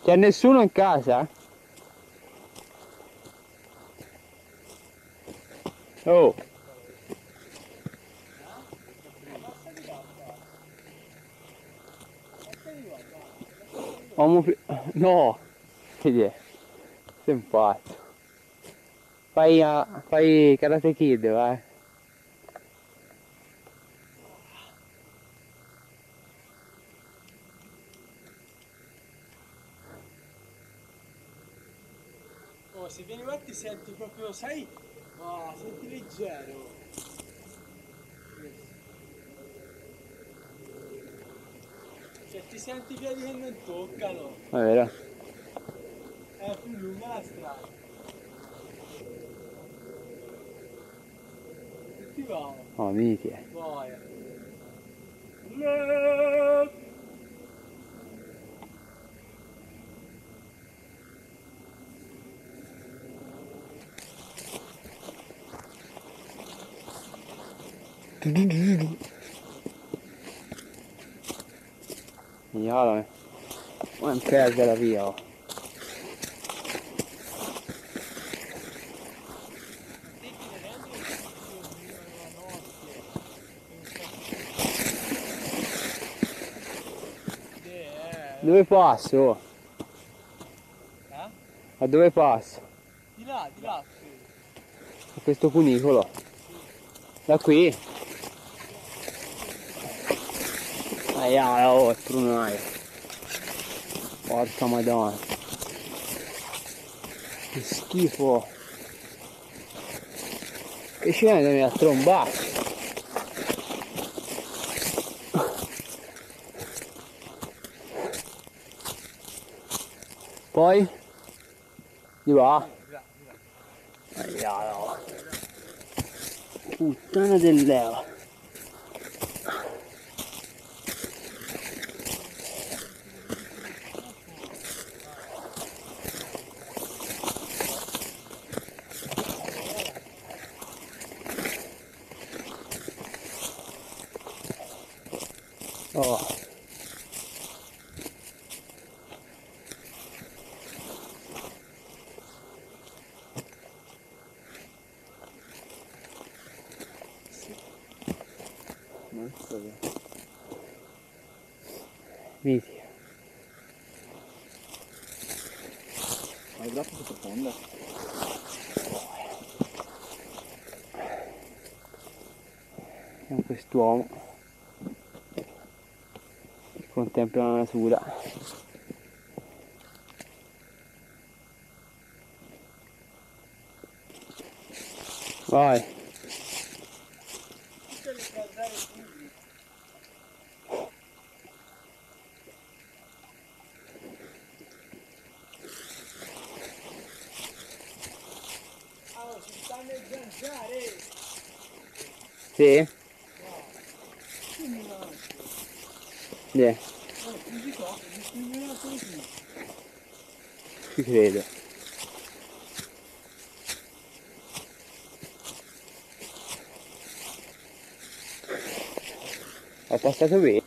C'è nessuno in casa? Oh! No! Vedi, sei un pazzo. Fai Karate Kid, vai. Oh, se vieni qua ti senti proprio, sai? Ah, senti leggero. Cioè ti senti i piedi che non toccano. È vero? È più lunga la strada. E ti va? Oh, miti. Vai. Migliolo, ma non perdere via. Oh. Dove passo? A dove passo? Di là, di là. A questo cunicolo. Da qui? Oh, il prunaio. Porca madonna. Che schifo. Che ci viene a trombare. Poi? Di va? No. Puttana del leo. Oh. Vedi. Ma è troppo profonda. Vediamo quest'uomo che contempla la natura. Vai. Oh, si stanno a zanzare! Sì? Yeah. Oh, chiudi qua, mi scrivono così. Ci credo. Ho passato bene.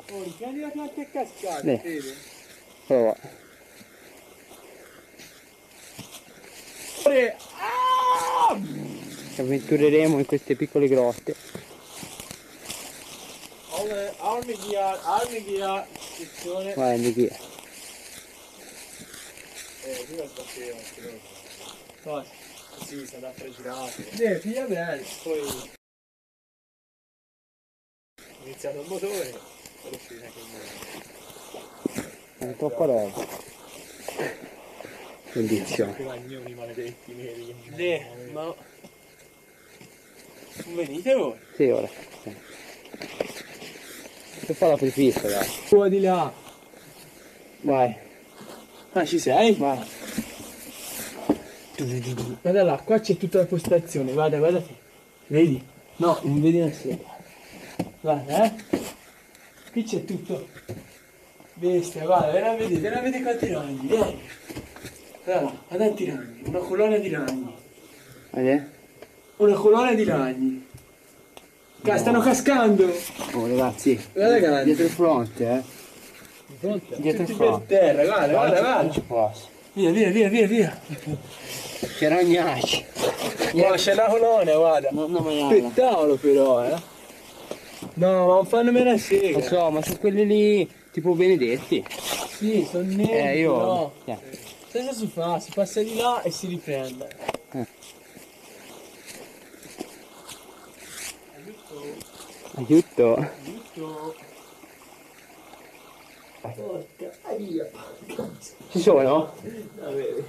Oh, riprendi la pianta e cascata, Fede. Prova. Ci avventureremo in queste piccole grotte. Armi via, sezione. Vai, Michi. Prima sbatteva, Vai. sì, sta da fragirate. Figlia bene. Poi ho iniziato il motore, però fine che È troppa roba. Bellissimo. i ragnoni maledetti neri. Ma non venite voi? Sì, ora. Sì. Che fa la prefissa, dai. Qua di là. Vai. Ah, ci sei? Vai. Guarda là, qua c'è tutta la postazione, guarda, guardati. Vedi? No, non vedi nessuno. Guarda, qui c'è tutto. Bestia, guarda, vieni a vedere quanti ragni, vieni. Guarda, guarda quanti ragni, una colonna di ragni. Vedi? Una colonna di ragni. Stanno cascando. Oh ragazzi, Guarda che dietro il fronte, dietro il tutti per fronte. terra, guarda, guarda, Non guarda. ci posso. Via. C'è ragnacci. Guarda, c'è una colonna, guarda. Non mangiare. Spettacolo però, No, ma non fanno meno a Lo sega. so, ma sono quelli lì tipo benedetti. Sì, sono neri, Io. no. Cosa si fa? Si passa di là e si riprende. Aiuto. Porca aia. Ci sono?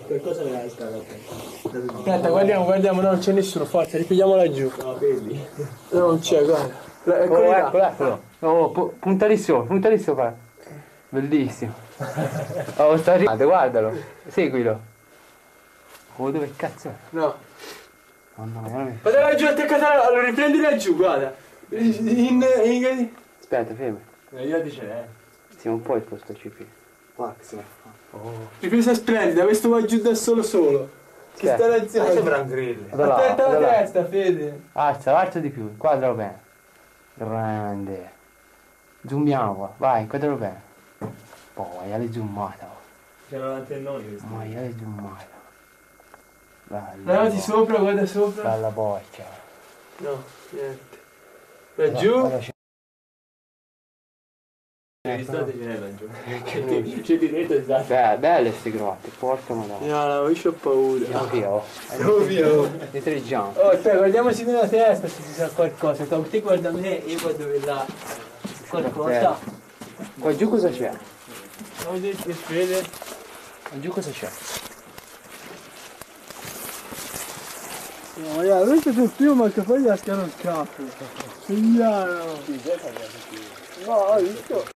Qualcosa me la scala. Aspetta, guardiamo, no, non c'è nessuno, forza, ripigliamo laggiù. No, vedi? No, non c'è, guarda. Eccolo Oh, là. eccolo. Oh, punta lì sopra. Bellissimo. Oh, sta arrivando, guardalo. Seguilo. Oh, dove cazzo è? No. Oh no, veramente. Guarda laggiù, attaccata, allora riprendi laggiù, guarda. Aspetta, fermo. Io dice, Siamo un po' il posto CP. Ripresa splendida, questo va giù da solo. Che Sì. installazione. sembra un grill. Attenta alla testa, Fede. Alza di più, inquadralo bene. Grande. Zoomiamo qua, vai, inquadralo bene. Maiale zoomata. C'erano l'antennone questi. Maiale zoomata. Guardati sopra, guarda sopra. Bella boccia. No, niente. Laggiù. Guarda, c'è- Ristorante ce n'è laggiù. C'è di dentro esatto. Belle ste grotte, porca madonna. No, io ho paura. Andiamo via, oh. Andiamo via, oh. Restringiamo. Oh, aspetta, guardiamoci nella testa se ci sa qualcosa. Te guarda me e io guardo là. Qualcosa. Qua giù cosa c'è? Andiamo a vedere che Fede. Qua giù cosa c'è? No, raga, questo è il primo marcafoglio a schiano il capo. Figliano. No, ho visto.